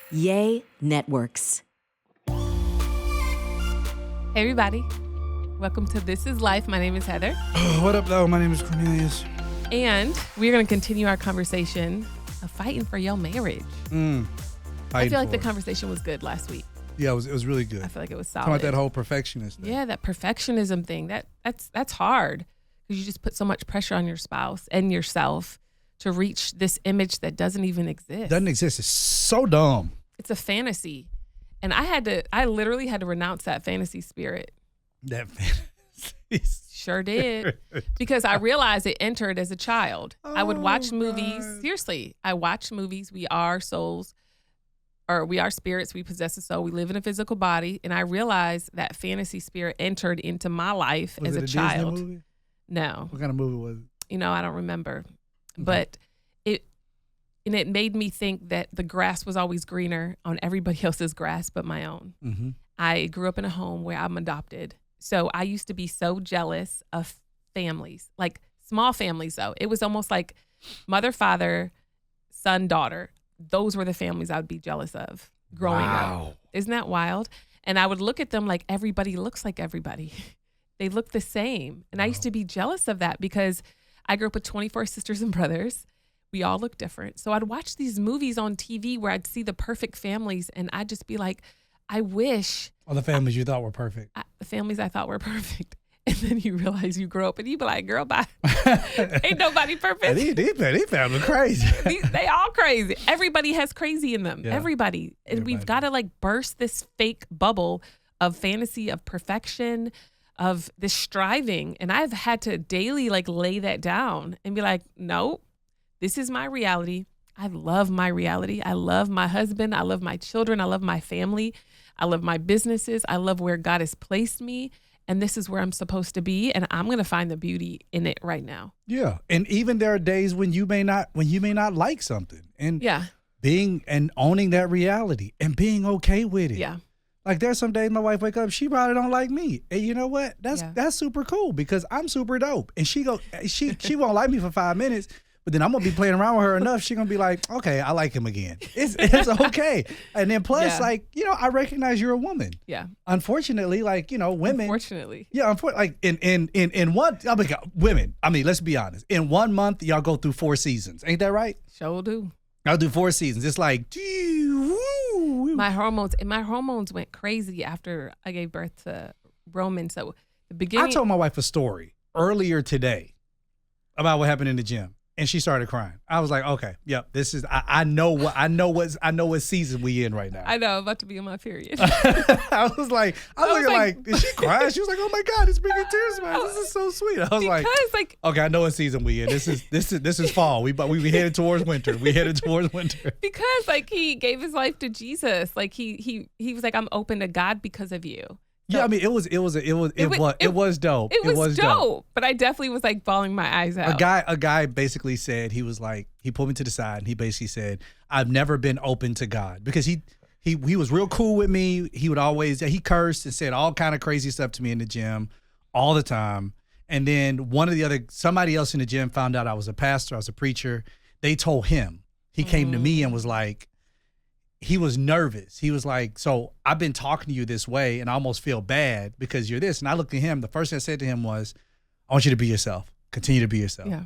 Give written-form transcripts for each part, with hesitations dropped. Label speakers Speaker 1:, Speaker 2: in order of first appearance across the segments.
Speaker 1: Yay Networks.
Speaker 2: Hey everybody, welcome to This Is Life. My name is Heather.
Speaker 3: What up, though? My name is Cornelius.
Speaker 2: And we're going to continue our conversation of fighting for your marriage. I feel like the conversation was good last week.
Speaker 3: Yeah, it was really good.
Speaker 2: I feel like it was solid.
Speaker 3: Talking about that whole perfectionist thing.
Speaker 2: Yeah, that perfectionism thing. That's hard because you just put so much pressure on your spouse and yourself to reach this image that doesn't even exist.
Speaker 3: Doesn't exist. It's so dumb.
Speaker 2: It's a fantasy. And I literally had to renounce that fantasy spirit.
Speaker 3: That fantasy.
Speaker 2: Sure did. Because I realized it entered as a child. I would watch movies. Seriously, I watch movies. We are souls, or we are spirits. We possess a soul. We live in a physical body. And I realized that fantasy spirit entered into my life
Speaker 3: Was
Speaker 2: as
Speaker 3: it
Speaker 2: a child.
Speaker 3: Disney movie?
Speaker 2: No.
Speaker 3: What kind of movie was it?
Speaker 2: I don't remember. But it made me think that the grass was always greener on everybody else's grass but my own.
Speaker 3: Mm-hmm.
Speaker 2: I grew up in a home where I'm adopted. So I used to be so jealous of families, like small families though. It was almost like mother, father, son, daughter. Those were the families I would be jealous of growing up. Isn't that wild? And I would look at them like everybody looks like everybody. They look the same. And I used to be jealous of that because I grew up with 24 sisters and brothers. We all look different. So I'd watch these movies on TV where I'd see the perfect families and I'd just be like, I wish.
Speaker 3: All the families you thought were perfect.
Speaker 2: The families I thought were perfect. And then you realize you grow up and you be like, girl, bye. Ain't nobody perfect.
Speaker 3: These families crazy.
Speaker 2: They all crazy. Everybody has crazy in them.
Speaker 3: Yeah.
Speaker 2: Everybody. And we've got to like burst this fake bubble of fantasy, of perfection, of this striving. And I've had to daily like lay that down and be like, no, this is my reality. I love my reality. I love my husband. I love my children. I love my family. I love my businesses. I love where God has placed me. And this is where I'm supposed to be. And I'm going to find the beauty in it right now.
Speaker 3: Yeah. And even there are days when you may not like something. And being and owning that reality and being okay with it.
Speaker 2: Yeah.
Speaker 3: Like there's some days my wife wake up, she probably don't like me. And you know what? That's super cool because I'm super dope. And she won't like me for 5 minutes. But then I'm going to be playing around with her enough. She's going to be like, okay, I like him again. It's okay. And then plus, I recognize you're a woman.
Speaker 2: Yeah.
Speaker 3: Unfortunately, women.
Speaker 2: Unfortunately.
Speaker 3: Yeah. Like in one, women, let's be honest. In 1 month, y'all go through 4 seasons. Ain't that right?
Speaker 2: Sure do.
Speaker 3: I'll do 4 seasons. It's like,
Speaker 2: my hormones went crazy after I gave birth to Roman. So the beginning.
Speaker 3: I told my wife a story earlier today about what happened in the gym. And she started crying. I was like, okay, yep, this is, I know what season we in right now.
Speaker 2: I know, I'm about to be in my period.
Speaker 3: I was like, is she crying? She was like, oh my God, it's bringing tears, man. This is so sweet. I was like, okay, I know what season we in. This is fall. We headed towards winter.
Speaker 2: Because he gave his life to Jesus. Like he was like, I'm open to God because of you. So,
Speaker 3: yeah, it was dope.
Speaker 2: It was dope. But I definitely was like bawling my eyes out.
Speaker 3: A guy basically said, he was like, he pulled me to the side and he basically said, I've never been open to God because he was real cool with me. He would always, he cursed and said all kind of crazy stuff to me in the gym all the time. And then somebody else in the gym found out I was a pastor, I was a preacher. They told him. He came to me and was like, he was nervous. He was like, so I've been talking to you this way and I almost feel bad because you're this. And I looked at him. The first thing I said to him was, I want you to be yourself. Continue to be yourself. Yeah.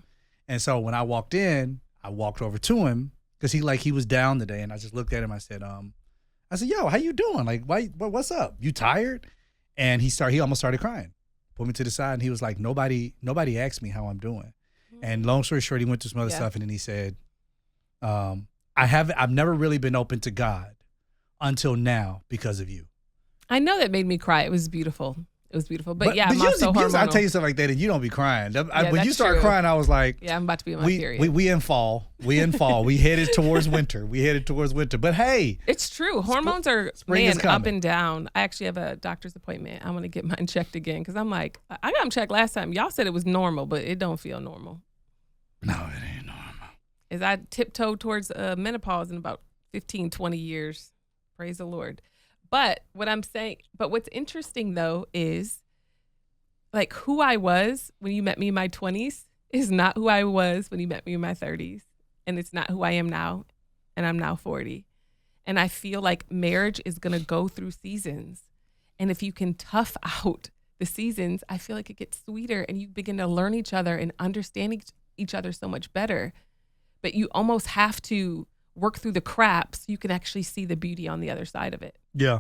Speaker 3: And so when I walked in, I walked over to him because he was down today. And I just looked at him. I said, yo, how you doing? Like, what's up? You tired? And he almost started crying. Pulled me to the side and he was like, nobody asked me how I'm doing. And long story short, he went through some other stuff. And then he said, I've never really been open to God until now because of you.
Speaker 2: I know that made me cry. It was beautiful. But yeah, I'm also hormonal.
Speaker 3: I tell you something like that and you don't be crying. When you start crying, I was like,
Speaker 2: yeah, I'm about to be in my period.
Speaker 3: We in fall. We headed towards winter. But hey.
Speaker 2: It's true. Hormones are, up and down. I actually have a doctor's appointment. I want to get mine checked again because I'm like, I got them checked last time. Y'all said it was normal, but it don't feel normal.
Speaker 3: No, it ain't normal.
Speaker 2: As I tiptoe towards menopause in about 15, 20 years. Praise the Lord. But what's interesting though is like who I was when you met me in my 20s is not who I was when you met me in my 30s. And it's not who I am now. And I'm now 40. And I feel like marriage is going to go through seasons. And if you can tough out the seasons, I feel like it gets sweeter and you begin to learn each other and understand each other so much better. But you almost have to work through the crap so you can actually see the beauty on the other side of it.
Speaker 3: Yeah.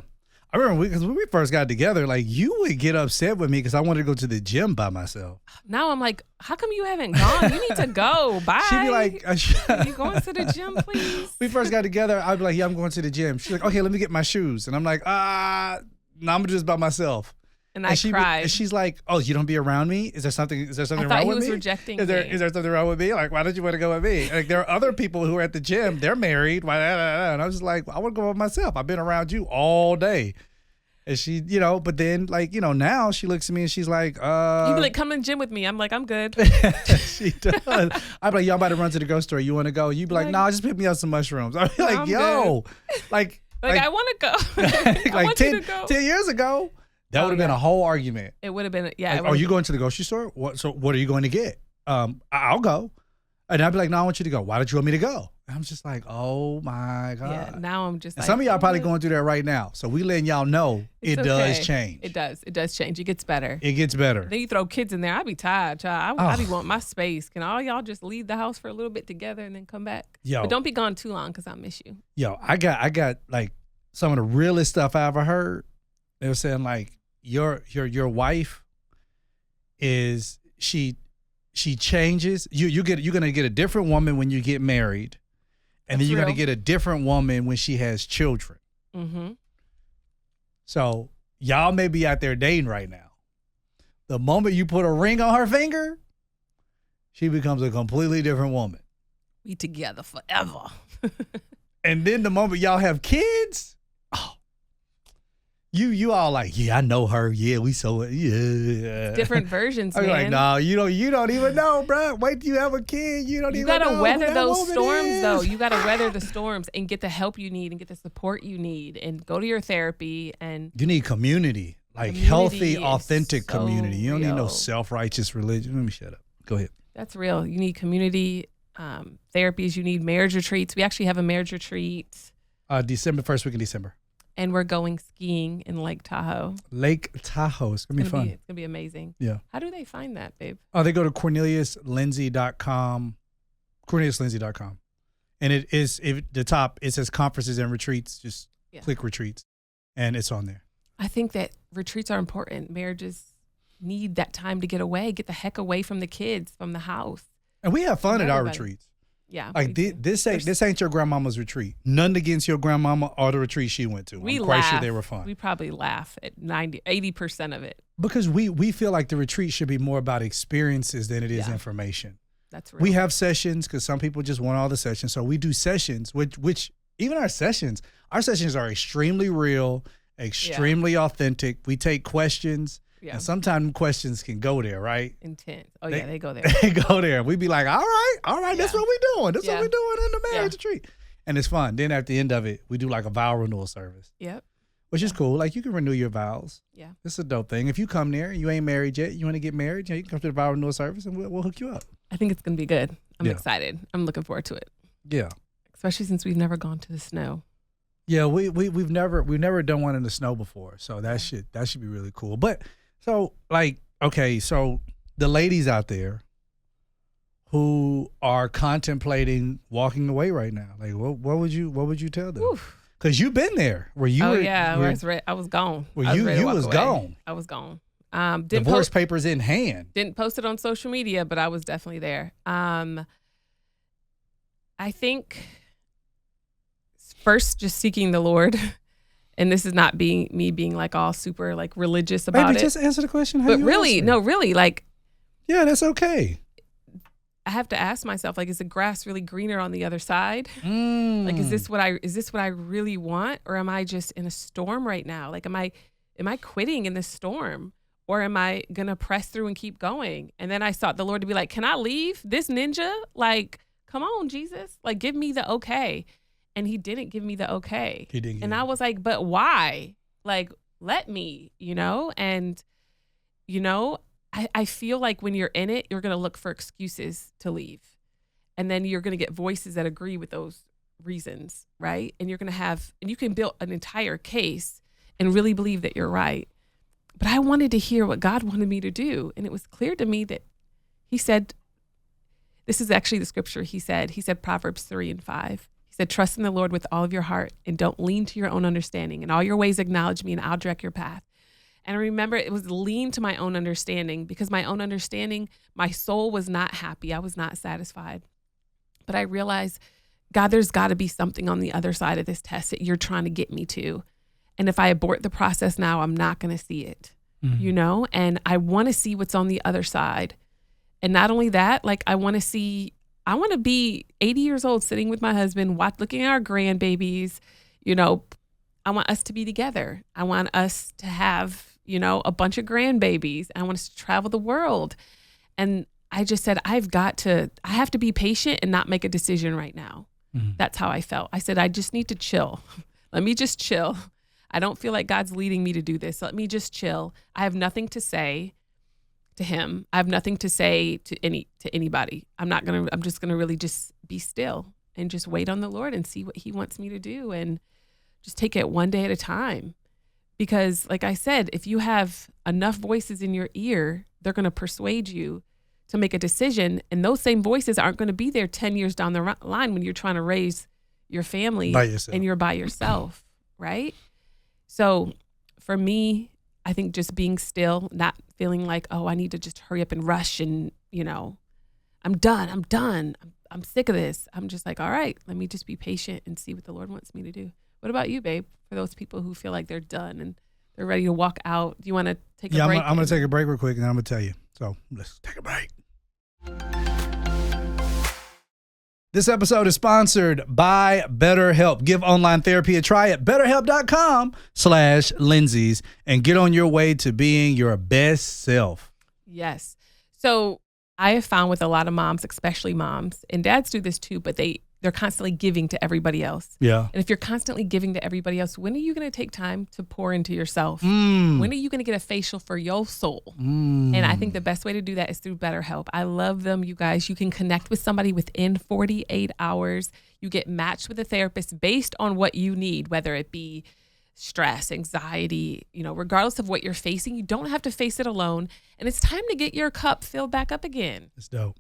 Speaker 3: I remember because when we first got together, like you would get upset with me because I wanted to go to the gym by myself.
Speaker 2: Now I'm like, how come you haven't gone? You need to go. Bye.
Speaker 3: She'd be like,
Speaker 2: are you going to the gym, please?
Speaker 3: We first got together. I'd be like, yeah, I'm going to the gym. She's like, okay, let me get my shoes. And I'm like, no, I'm just by myself.
Speaker 2: And I cried.
Speaker 3: And she's like, oh, you don't be around me? Is there something wrong with me?
Speaker 2: I thought he was rejecting me.
Speaker 3: Is there something wrong with me? Like, why don't you want to go with me? Like, there are other people who are at the gym. They're married. And I was just like, I want to go with myself. I've been around you all day. And she, but then now she looks at me and she's like,
Speaker 2: you'd be like, come to the gym with me. I'm like, I'm good.
Speaker 3: She does. I'd be like, y'all about to run to the grocery store. You want to go? You'd be like, no, just pick me up some mushrooms. I'd be like, yo,
Speaker 2: good. Like I want to go.
Speaker 3: I want you to go. 10 years ago, that would have been a whole argument.
Speaker 2: It would have been, yeah.
Speaker 3: Like, are you going to the grocery store? What are you going to get? I'll go. And I'd be like, no, I want you to go. Why don't you want me to go? And I'm just like, oh my God.
Speaker 2: Yeah, now I'm just
Speaker 3: and some of y'all probably going through that right now. So we letting y'all know it does change.
Speaker 2: It does. It does change. It gets better.
Speaker 3: It gets better.
Speaker 2: Then you throw kids in there. I'd be tired, child. I be want my space. Can all y'all just leave the house for a little bit together and then come back? But don't be gone too long because I miss you.
Speaker 3: Yo, I got like some of the realest stuff I ever heard. They were saying like your wife is she changes. You're gonna get a different woman when you get married. And then you're going to get a different woman when she has children.
Speaker 2: Mm-hmm.
Speaker 3: So y'all may be out there dating right now. The moment you put a ring on her finger, she becomes a completely different woman.
Speaker 2: We together forever.
Speaker 3: And then the moment y'all have kids, you all like, yeah, I know her. Yeah, we so yeah.
Speaker 2: Different versions, man.
Speaker 3: I'm like, no, you don't even know, bro. Wait till you have a kid. You even know. You
Speaker 2: gotta weather those storms, though. You gotta weather the storms and get the help you need and get the support you need and go to your therapy. And
Speaker 3: you need community, like healthy, authentic community. You don't need no self-righteous religion. Let me shut up. Go ahead.
Speaker 2: That's real. You need community therapies. You need marriage retreats. We actually have a marriage retreat.
Speaker 3: December, first week of December.
Speaker 2: And we're going skiing in Lake Tahoe.
Speaker 3: Lake Tahoe. It's going to be fun.
Speaker 2: It's going to be amazing.
Speaker 3: Yeah.
Speaker 2: How do they find that, babe?
Speaker 3: They go to CorneliusLindsay.com. CorneliusLindsay.com. And it is, the top, it says conferences and retreats. Just click retreats. And it's on there.
Speaker 2: I think that retreats are important. Marriages need that time to get away. Get the heck away from the kids, from the house.
Speaker 3: And we have fun at our retreats.
Speaker 2: Yeah.
Speaker 3: Like this ain't your grandmama's retreat. None against your grandmama or the retreat she went to. I'm quite sure they were fun.
Speaker 2: We probably laugh at 80% of it.
Speaker 3: Because we feel like the retreat should be more about experiences than it is information.
Speaker 2: That's real.
Speaker 3: We have sessions because some people just want all the sessions. So we do sessions, which even our sessions are extremely real, extremely authentic. We take questions. Yeah. And sometimes questions can go there, right?
Speaker 2: Intense. Oh, they go there.
Speaker 3: They go there. We'd be like, all right, that's what we're doing. That's what we're doing in the marriage retreat. And it's fun. Then at the end of it, we do like a vow renewal service.
Speaker 2: Yep.
Speaker 3: Which is cool. Like you can renew your vows.
Speaker 2: Yeah.
Speaker 3: It's a dope thing. If you come there and you ain't married yet, you want to get married, you can come to the vow renewal service and we'll hook you up.
Speaker 2: I think it's going to be good. I'm excited. I'm looking forward to it.
Speaker 3: Yeah.
Speaker 2: Especially since we've never gone to the snow.
Speaker 3: Yeah, we've never done one in the snow before. So that should be really cool. But so so the ladies out there who are contemplating walking away right now, like what would you tell them? Because you've been there where you were.
Speaker 2: I was gone.
Speaker 3: Well, you was gone.
Speaker 2: I was gone.
Speaker 3: Divorce papers in hand.
Speaker 2: Didn't post it on social media, but I was definitely there. I think first just seeking the Lord. And this is not me being like all super like religious about it.
Speaker 3: Just answer the question.
Speaker 2: But really, like.
Speaker 3: Yeah, that's okay.
Speaker 2: I have to ask myself, like, is the grass really greener on the other side? Like, is this what I really want, or am I just in a storm right now? Like, am I quitting in this storm, or am I gonna press through and keep going? And then I sought the Lord to be like, can I leave this ninja? Like, come on, Jesus, like, give me the okay. And he didn't give me the okay.
Speaker 3: He didn't.
Speaker 2: And I was like, but why? Like, let me, And, I feel like when you're in it, you're going to look for excuses to leave. And then you're going to get voices that agree with those reasons, right? And you can build an entire case and really believe that you're right. But I wanted to hear what God wanted me to do. And it was clear to me that he said, this is actually the scripture he said Proverbs 3:5. He said, trust in the Lord with all of your heart and don't lean to your own understanding. In all your ways acknowledge me and I'll direct your path. And I remember it was lean to my own understanding, because my own understanding, my soul was not happy. I was not satisfied. But I realized, God, there's got to be something on the other side of this test that you're trying to get me to. And if I abort the process now, I'm not going to see it, and I want to see what's on the other side. And not only that, like I want to be 80 years old sitting with my husband, looking at our grandbabies. I want us to be together. I want us to have, a bunch of grandbabies. I want us to travel the world. And I just said, I have to be patient and not make a decision right now. Mm-hmm. That's how I felt. I said, I just need to chill. Let me just chill. I don't feel like God's leading me to do this. Let me just chill. I have nothing to say to him. I have nothing to say to anybody. I'm just gonna really just be still and just wait on the Lord and see what he wants me to do, and just take it one day at a time. Because like I said, if you have enough voices in your ear, they're gonna persuade you to make a decision, and those same voices aren't gonna be there 10 years down the line when you're trying to raise your family and you're by yourself, right? So for me, I think just being still, not feeling like, oh, I need to just hurry up and rush and, I'm done. I'm sick of this. I'm just like, all right, let me just be patient and see what the Lord wants me to do. What about you, babe? For those people who feel like they're done and they're ready to walk out, do you want to take a break?
Speaker 3: I'm going to take a break real quick and I'm going to tell you. So let's take a break. This episode is sponsored by BetterHelp. Give online therapy a try at BetterHelp.com/Lindsay's and get on your way to being your best self.
Speaker 2: Yes. So I have found with a lot of moms, especially moms, and dads do this too, but they're constantly giving to everybody else.
Speaker 3: Yeah.
Speaker 2: And if you're constantly giving to everybody else, when are you going to take time to pour into yourself? When are you going to get a facial for your soul? And I think the best way to do that is through BetterHelp. I love them, you guys. You can connect with somebody within 48 hours. You get matched with a therapist based on what you need, whether it be stress, anxiety, regardless of what you're facing. You don't have to face it alone. And it's time to get your cup filled back up again.
Speaker 3: It's dope.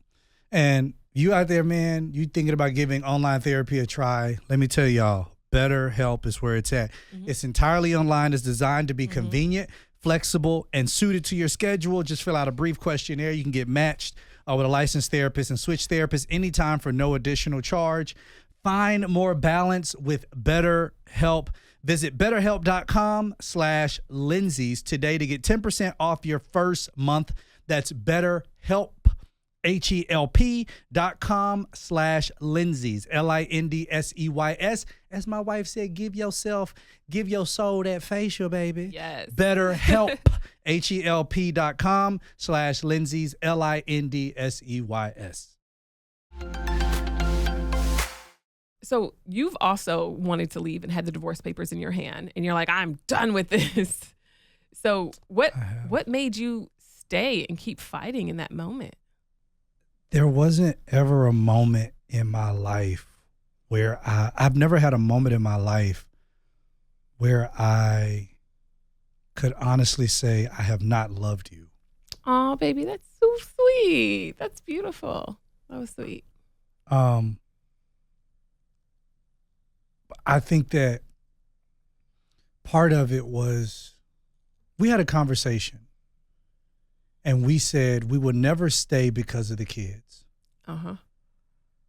Speaker 3: And you out there, man, you thinking about giving online therapy a try, let me tell y'all, BetterHelp is where it's at. Mm-hmm. It's entirely online. It's designed to be convenient, flexible, and suited to your schedule. Just fill out a brief questionnaire. You can get matched with a licensed therapist and switch therapists anytime for no additional charge. Find more balance with BetterHelp. Visit BetterHelp.com/Lindsay's today to get 10% off your first month. That's BetterHelp. HELP.com/Lindsay's, LINDSEYS. As my wife said, give your soul that facial, baby.
Speaker 2: Yes.
Speaker 3: BetterHelp. HELP.com/Lindsay's, LINDSEYS.
Speaker 2: So you've also wanted to leave and had the divorce papers in your hand, and you're like, I'm done with this. So what made you stay and keep fighting in that moment?
Speaker 3: There wasn't ever a moment in my life where I've never had a moment in my life where I could honestly say I have not loved you.
Speaker 2: Oh, baby, that's so sweet. That's beautiful. That was sweet.
Speaker 3: I think that part of it was we had a conversation. And we said we will never stay because of the kids.
Speaker 2: Uh-huh.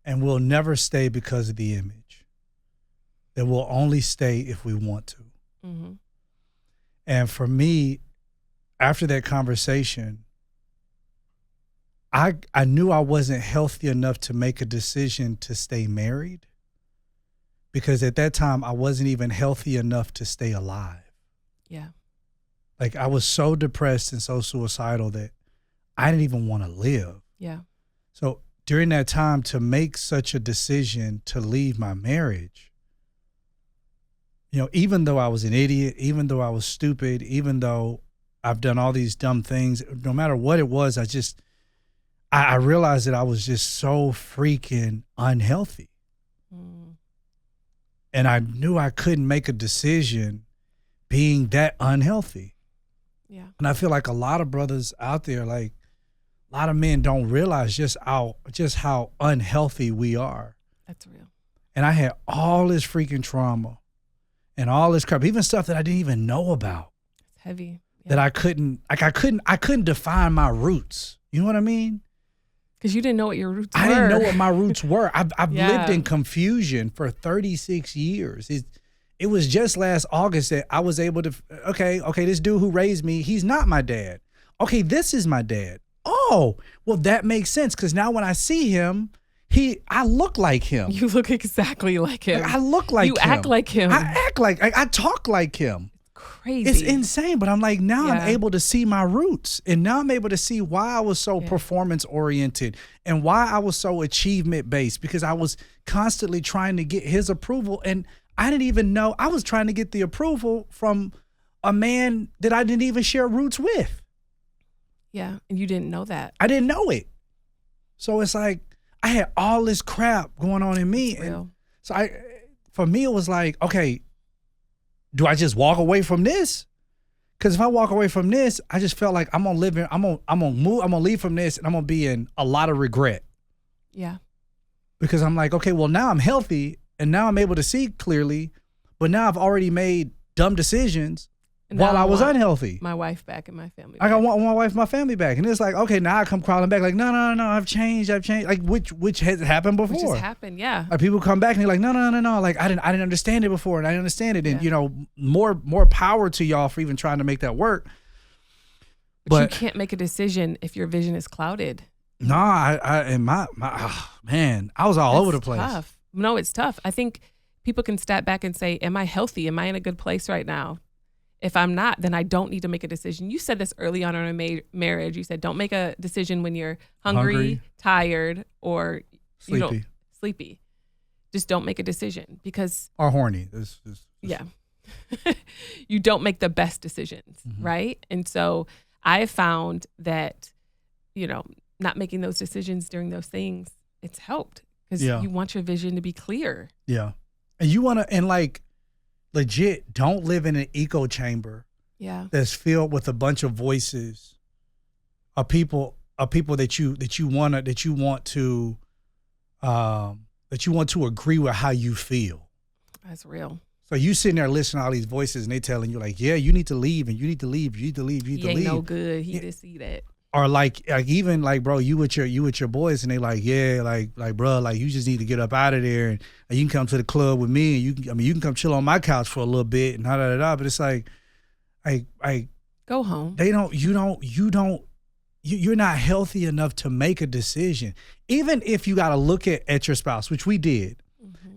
Speaker 3: And we'll never stay because of the image. That we'll only stay if we want to. Mm-hmm. And for me, after that conversation, I knew I wasn't healthy enough to make a decision to stay married. Because at that time, I wasn't even healthy enough to stay alive.
Speaker 2: Yeah.
Speaker 3: Like I was so depressed and so suicidal that I didn't even want to live.
Speaker 2: Yeah.
Speaker 3: So during that time to make such a decision to leave my marriage, even though I was an idiot, even though I was stupid, even though I've done all these dumb things, no matter what it was, I realized that I was just so freaking unhealthy. And I knew I couldn't make a decision being that unhealthy.
Speaker 2: Yeah.
Speaker 3: And I feel like a lot of brothers out there, like a lot of men don't realize just how unhealthy we are.
Speaker 2: That's real.
Speaker 3: And I had all this freaking trauma and all this crap, even stuff that I didn't even know about.
Speaker 2: It's heavy. Yeah.
Speaker 3: That I couldn't define my roots. You know what I mean?
Speaker 2: Because you didn't know what your roots were.
Speaker 3: I didn't know what my roots were. I've
Speaker 2: Yeah.
Speaker 3: lived in confusion for 36 years. It was just last August that I was able to, okay, this dude who raised me, he's not my dad. Okay, this is my dad. Oh, well, that makes sense because now when I see him, I look like him.
Speaker 2: You look exactly like him.
Speaker 3: I look like him.
Speaker 2: You act like him.
Speaker 3: I talk like him.
Speaker 2: Crazy.
Speaker 3: It's insane, but I'm like, now
Speaker 2: Yeah.
Speaker 3: I'm able to see my roots. And now I'm able to see why I was so performance oriented and why I was so achievement based, because I was constantly trying to get his approval. And I didn't even know I was trying to get the approval from a man that I didn't even share roots with.
Speaker 2: Yeah. And you didn't know that.
Speaker 3: I didn't know it. So it's like, I had all this crap going on in me.
Speaker 2: It's real.
Speaker 3: And so for me, it was like, okay, do I just walk away from this? Because if I walk away from this, I just felt like I'm gonna leave from this, and I'm gonna be in a lot of regret.
Speaker 2: Yeah.
Speaker 3: Because I'm like, okay, well now I'm healthy, and now I'm able to see clearly, but now I've already made dumb decisions
Speaker 2: And now
Speaker 3: while I was
Speaker 2: want
Speaker 3: unhealthy.
Speaker 2: My wife back and my family.
Speaker 3: I
Speaker 2: back.
Speaker 3: want my wife, and my family back, and it's like, okay, now I come crawling back, like, no, I've changed, like which has happened before.
Speaker 2: Which has happened, yeah.
Speaker 3: Like people come back and they're like, no, like I didn't understand it before, and I didn't understand it, and
Speaker 2: Yeah.
Speaker 3: you know, more power to y'all for even trying to make that work.
Speaker 2: But you can't make a decision if your vision is clouded.
Speaker 3: No, man, I was all over the place.
Speaker 2: Tough. No, it's tough. I think people can step back and say, am I healthy? Am I in a good place right now? If I'm not, then I don't need to make a decision. You said this early on in our marriage. You said, don't make a decision when you're hungry. Tired, or sleepy. Just don't make a decision because...
Speaker 3: Or horny.
Speaker 2: Yeah. You don't make the best decisions, right? And so I found that, not making those decisions during those things, it's helped because you want your vision to be clear.
Speaker 3: Yeah. And you want to, and like, legit, don't live in an echo chamber that's filled with a bunch of voices of people that you want to agree with how you feel.
Speaker 2: That's real.
Speaker 3: So you sitting there listening to all these voices and they telling you like, yeah, you need to leave and you need to leave, you need to leave, you need to leave.
Speaker 2: He ain't no good. He just see that.
Speaker 3: Or like even like, bro, you with your boys and they like, yeah, like bro, like you just need to get up out of there and you can come to the club with me and you can come chill on my couch for a little bit and but it's like
Speaker 2: go home.
Speaker 3: You're not healthy enough to make a decision. Even if you got to look at your spouse, which we did,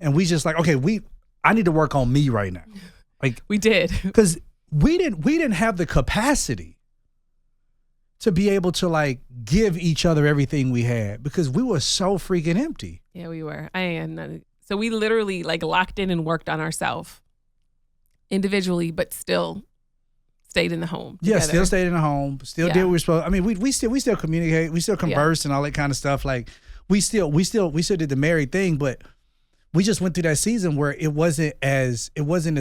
Speaker 3: and we just like, okay, I need to work on me right now. Like
Speaker 2: we did.
Speaker 3: Because we didn't have the capacity to be able to like give each other everything we had because we were so freaking empty.
Speaker 2: Yeah, we were. So we literally like locked in and worked on ourselves individually, but still stayed in the home.
Speaker 3: Yeah,
Speaker 2: together.
Speaker 3: still stayed in the home. Still did what we were supposed. I mean, we still communicate. We still conversed and all that kind of stuff. Like we still did the married thing, but we just went through that season where it wasn't as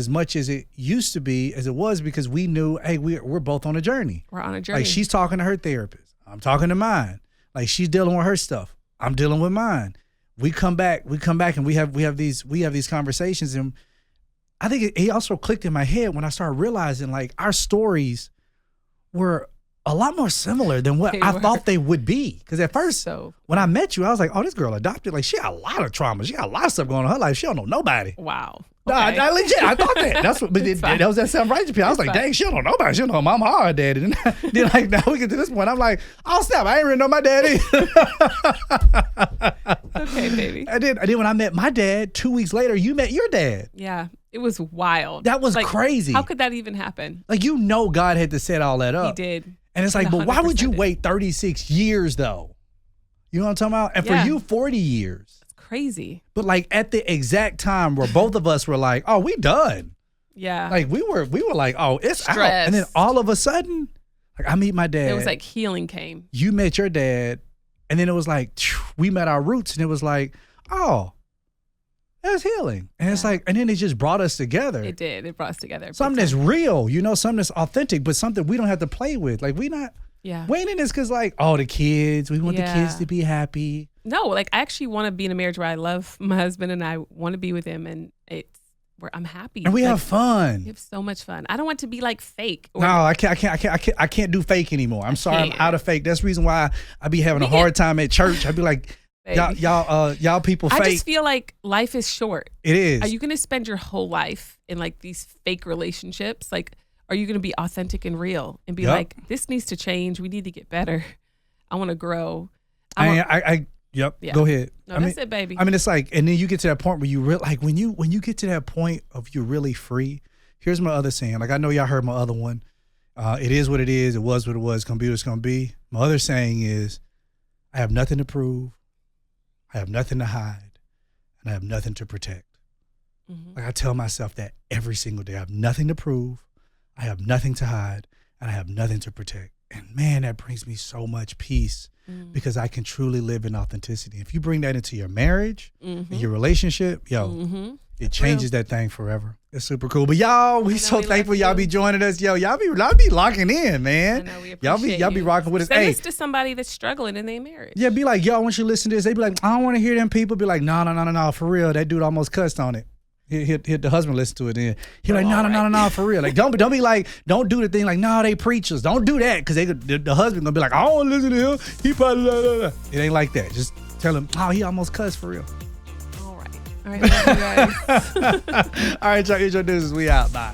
Speaker 3: much as it used to be as it was because we knew, hey, we're both on a journey.
Speaker 2: We're on a journey.
Speaker 3: Like she's talking to her therapist. I'm talking to mine. Like she's dealing with her stuff. I'm dealing with mine. We come back and we have these conversations. And I think it also clicked in my head when I started realizing like our stories were a lot more similar than what I thought they would be. Because at first, when I met you, I was like, oh, this girl adopted. Like, she got a lot of trauma. She got a lot of stuff going on in her life. She don't know nobody.
Speaker 2: Wow.
Speaker 3: Okay. Nah, legit. I thought that. That's what, but that was that self-righteous piece. I was like, dang, she don't know nobody. She don't know mama or her daddy. And then like, now we get to this point, I'm like, oh, snap, I ain't really know my daddy.
Speaker 2: Okay, baby.
Speaker 3: And then when I met my dad, 2 weeks later, you met your dad.
Speaker 2: Yeah. It was wild.
Speaker 3: That was
Speaker 2: like,
Speaker 3: crazy.
Speaker 2: How could that even happen?
Speaker 3: Like, God had to set all that up.
Speaker 2: He did.
Speaker 3: And it's like, but why would you wait 36 years though? You know what I'm talking about? And for you, 40 years.
Speaker 2: It's crazy.
Speaker 3: But like at the exact time where both of us were like, oh, we done.
Speaker 2: Yeah.
Speaker 3: Like we were like, oh, it's
Speaker 2: stressed.
Speaker 3: Out. And then all of a sudden, like I meet my dad.
Speaker 2: It was like healing came.
Speaker 3: You met your dad. And then it was like, we met our roots. And it was like, oh, It was healing. And it's like, and then it just brought us together.
Speaker 2: It did. It brought us together.
Speaker 3: Something that's real, something that's authentic, but something we don't have to play with. Like we ain't in this because like, the kids, we want the kids to be happy.
Speaker 2: No, like I actually want to be in a marriage where I love my husband and I want to be with him, and it's where I'm happy.
Speaker 3: And we have fun.
Speaker 2: We have so much fun. I don't want to be like fake.
Speaker 3: No, I can't do fake anymore. I'm sorry, I'm out of fake. That's the reason why I be having a hard time at church. I'd be like, y'all people fake.
Speaker 2: I just feel like life is short.
Speaker 3: It is.
Speaker 2: Are you going to spend your whole life in like these fake relationships? Like, are you going to be authentic and real and be like, this needs to change. We need to get better. I want to grow.
Speaker 3: Yep. Yeah. Go ahead.
Speaker 2: No, that's it, baby.
Speaker 3: I mean, it's like, and then you get to that point where you like when you get to that point of you're really free. Here's my other saying. Like I know y'all heard my other one. It is what it is. It was what it was. It's gonna be what it's gonna be. My other saying is, I have nothing to prove. I have nothing to hide, and I have nothing to protect. Mm-hmm. Like I tell myself that every single day. I have nothing to prove. I have nothing to hide, and I have nothing to protect. And man, that brings me so much peace. Because I can truly live in authenticity. If you bring that into your marriage, and your relationship, it changes that thing forever. It's super cool. But y'all, we so thankful y'all be joining us. Yo, y'all be locking in, man.
Speaker 2: I know, we appreciate
Speaker 3: y'all be rocking with us.
Speaker 2: Send this to somebody that's struggling in their marriage.
Speaker 3: Yeah, be like, yo, I want you to listen to this. They be like, I don't want to hear them people. Be like, no, for real. That dude almost cussed on it. Hit the husband listen to it, then he like no for real, like don't be like, don't do the thing like they preachers, don't do that, because the husband gonna be like, I don't listen to him, he probably blah. It ain't like that. Just tell him, he almost cussed for real.
Speaker 2: All right, love you guys.
Speaker 3: All right, y'all, introduce us. We out. Bye.